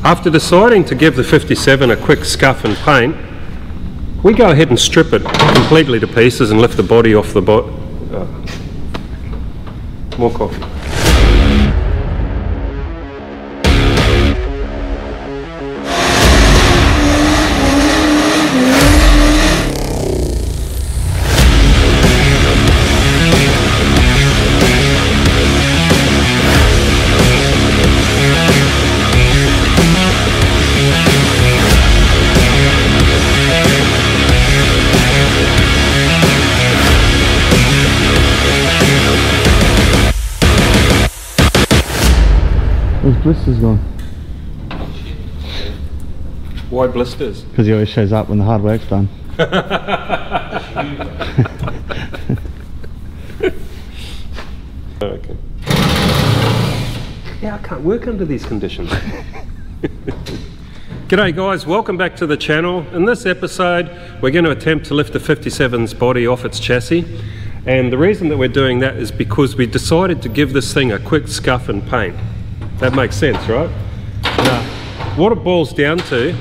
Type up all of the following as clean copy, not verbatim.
After deciding to give the 57 a quick scuff and paint, we go ahead and strip it completely to pieces and lift the body off the more coffee. Those blisters gone. Why blisters? Because he always shows up when the hard work's done. Okay. Yeah, I can't work under these conditions. G'day guys, welcome back to the channel. In this episode we're going to attempt to lift the 57's body off its chassis, and the reason that we're doing that is because we decided to give this thing a quick scuff and paint. That makes sense, right? Now, what it boils down to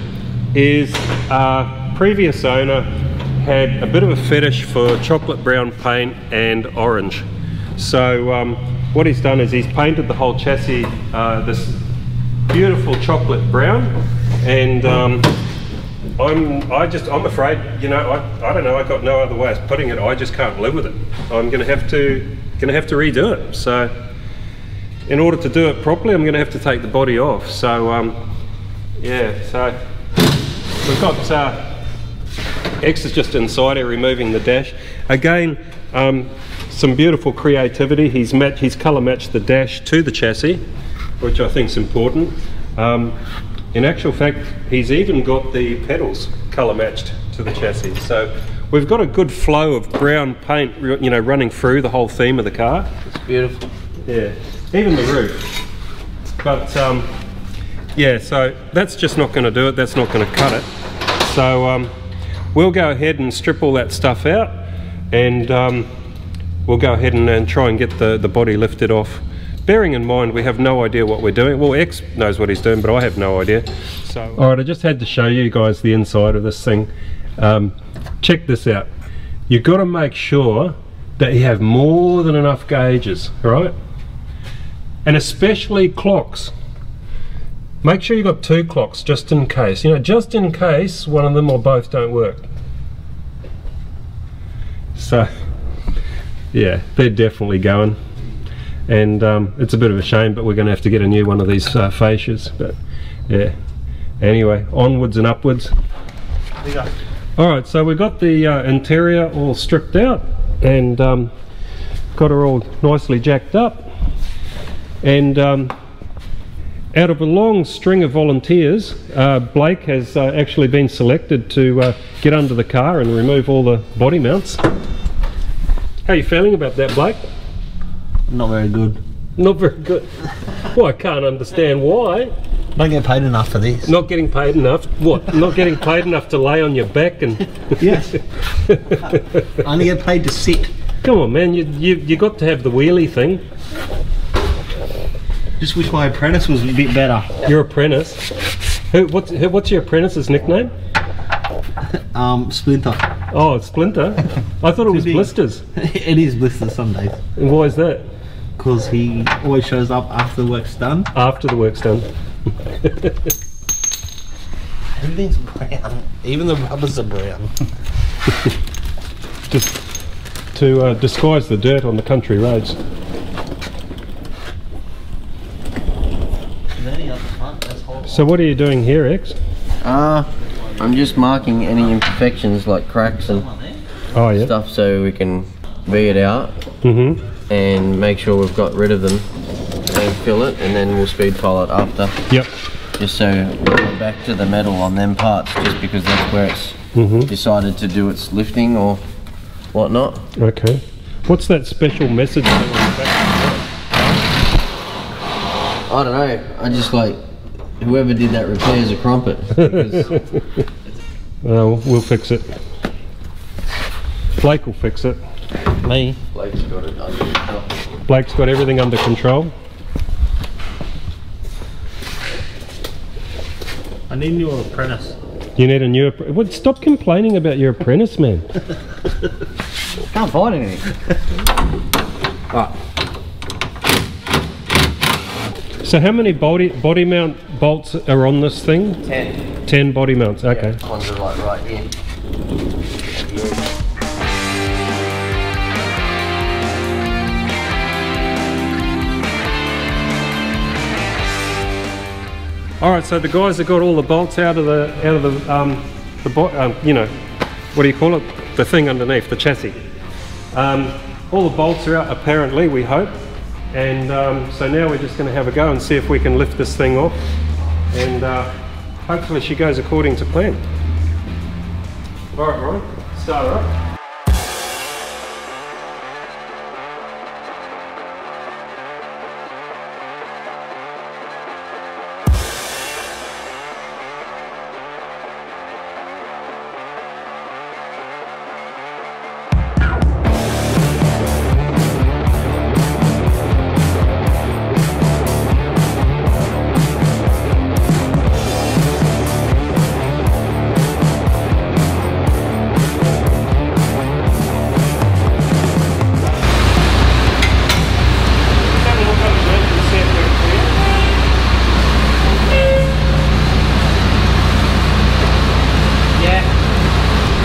is our previous owner had a bit of a fetish for chocolate brown paint and orange. So what he's done is he's painted the whole chassis this beautiful chocolate brown, and I'm afraid, you know, I don't know, I got no other way of putting it. I just can't live with it. I'm gonna have to redo it. So in order to do it properly, I'm going to have to take the body off. So yeah, so we've got X is just inside here removing the dash. Again, some beautiful creativity. He's colour matched the dash to the chassis, which I think is important. In actual fact, he's even got the pedals colour matched to the chassis. So we've got a good flow of brown paint, you know, running through the whole theme of the car. It's beautiful. Yeah. Even the roof. But yeah, so that's just not going to do it. That's not going to cut it. So we'll go ahead and strip all that stuff out, and we'll go ahead and try and get the body lifted off, bearing in mind we have no idea what we're doing. Well, X knows what he's doing, but I have no idea. So alright, I just had to show you guys the inside of this thing. Check this out. You've got to make sure that you have more than enough gauges, right? And especially clocks. Make sure you've got 2 clocks just in case. You know, just in case one of them or both don't work. So, yeah, they're definitely going. And it's a bit of a shame, but we're going to have to get a new one of these fascias. But yeah, anyway, onwards and upwards. Alright, so we've got the interior all stripped out, and got her all nicely jacked up. And out of a long string of volunteers, Blake has actually been selected to get under the car and remove all the body mounts. How are you feeling about that, Blake? Not very good. Not very good? Well, I can't understand why. Don't get paid enough for this. Not getting paid enough? What? Not getting paid enough to lay on your back and... Yes. I only get paid to sit. Come on, man, you got to have the wheelie thing. Just wish my apprentice was a bit better. Your apprentice? What's your apprentice's nickname? Splinter. Oh, it's Splinter? I thought it was Blisters. It is Blisters some days. And why is that? Because he always shows up after the work's done. After the work's done. Everything's brown. Even the rubbers are brown. Just to disguise the dirt on the country roads. So what are you doing here, X? I'm just marking any imperfections like cracks and stuff, so we can V it out and make sure we've got rid of them and fill it, and then we'll speed file it after. Yep. Just so we'll go back to the metal on them parts, just because that's where it's decided to do its lifting or whatnot. Okay. What's that special message on the back? I don't know. I just like whoever did that repairs a crumpet. Well, we'll fix it. Blake will fix it. Me? Blake's got it under control. Blake's got everything under control. I need a new apprentice. You need a new apprentice. Well, stop complaining about your apprentice, man. Can't find anything. Right. So how many body mount bolts are on this thing? 10. 10 body mounts, okay. Yeah, ones are like right here. All right, so the guys have got all the bolts out of the you know, what do you call it? The thing underneath, the chassis. All the bolts are out, apparently, we hope. And so now we're just going to have a go and see if we can lift this thing off. And hopefully she goes according to plan. All right, Ryan, start her up.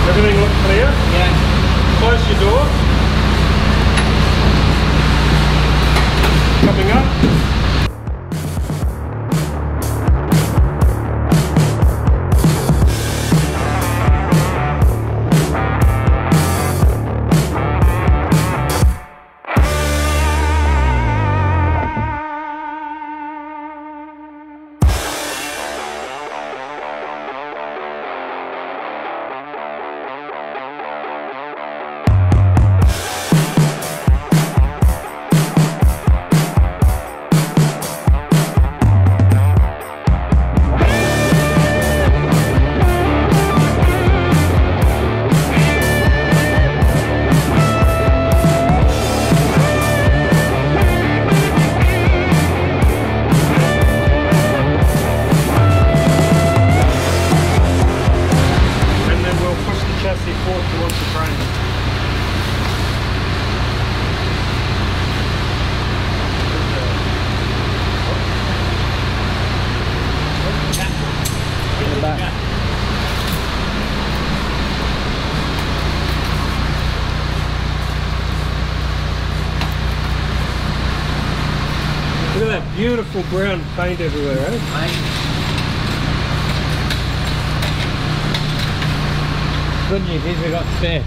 Everything look clear? Yeah. Close your door. Coming up. Look at that beautiful brown paint everywhere, eh? Good news is we got spare.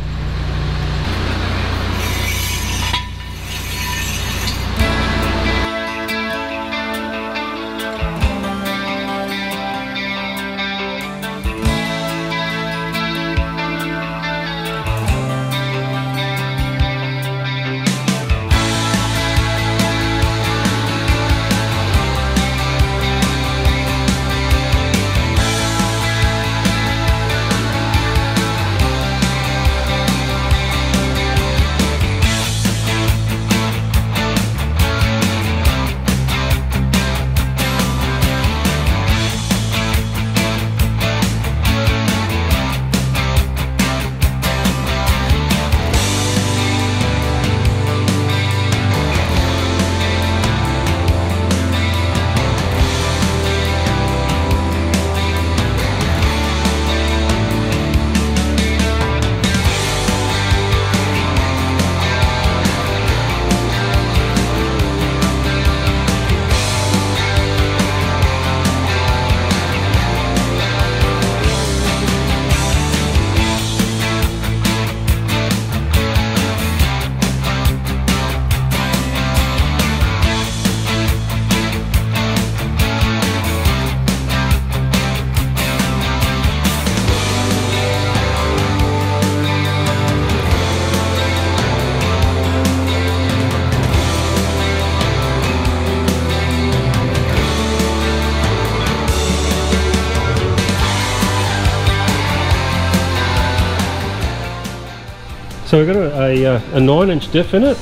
So we've got a 9-inch diff in it.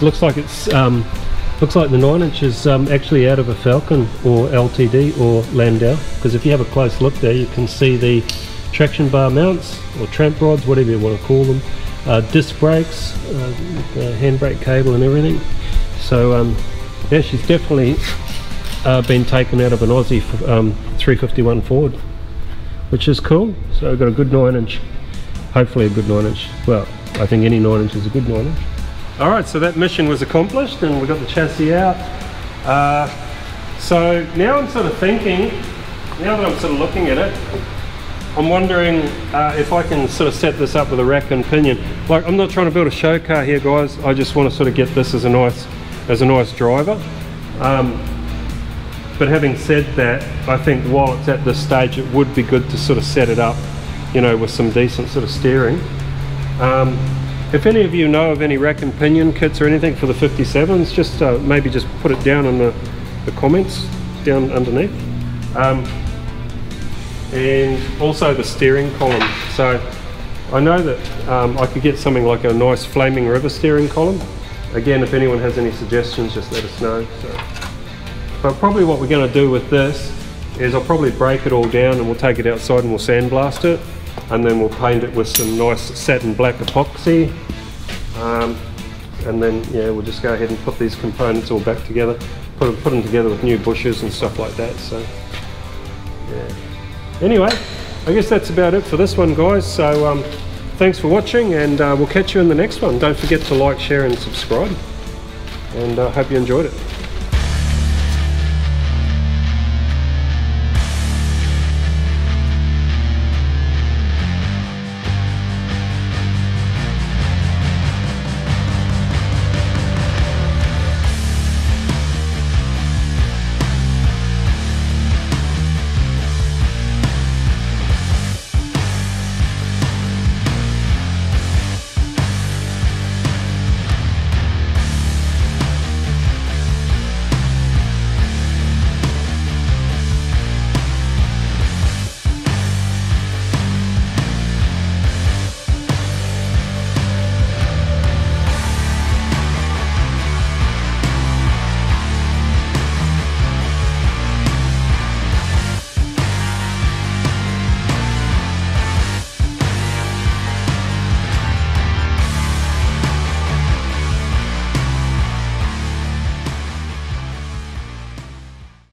Looks like it's Looks like the 9-inch is actually out of a Falcon or LTD or Landau, because if you have a close look there you can see the traction bar mounts or tramp rods, whatever you want to call them, disc brakes, the handbrake cable and everything. So yeah, she's definitely been taken out of an Aussie 351 Ford, which is cool. So we've got a good 9-inch, hopefully a good 9-inch. Well, I think any 9-inch is a good 9-inch. Alright, so that mission was accomplished and we got the chassis out. So now I'm sort of thinking, now that I'm sort of looking at it, I'm wondering if I can sort of set this up with a rack and pinion. Like, I'm not trying to build a show car here, guys. I just want to sort of get this as a nice driver. But having said that, I think while it's at this stage, it would be good to sort of set it up, you know, with some decent sort of steering. If any of you know of any rack and pinion kits or anything for the 57s, just maybe just put it down in the comments down underneath. And also the steering column. So I know that I could get something like a nice Flaming River steering column. Again, if anyone has any suggestions, just let us know. So, but probably what we're going to do with this is I'll probably break it all down and we'll take it outside and we'll sandblast it, and then we'll paint it with some nice satin black epoxy, and then yeah, we'll just go ahead and put these components all back together, put them together with new bushes and stuff like that. So yeah, anyway, I guess that's about it for this one, guys. So thanks for watching, and we'll catch you in the next one. Don't forget to like, share and subscribe, and I hope you enjoyed it.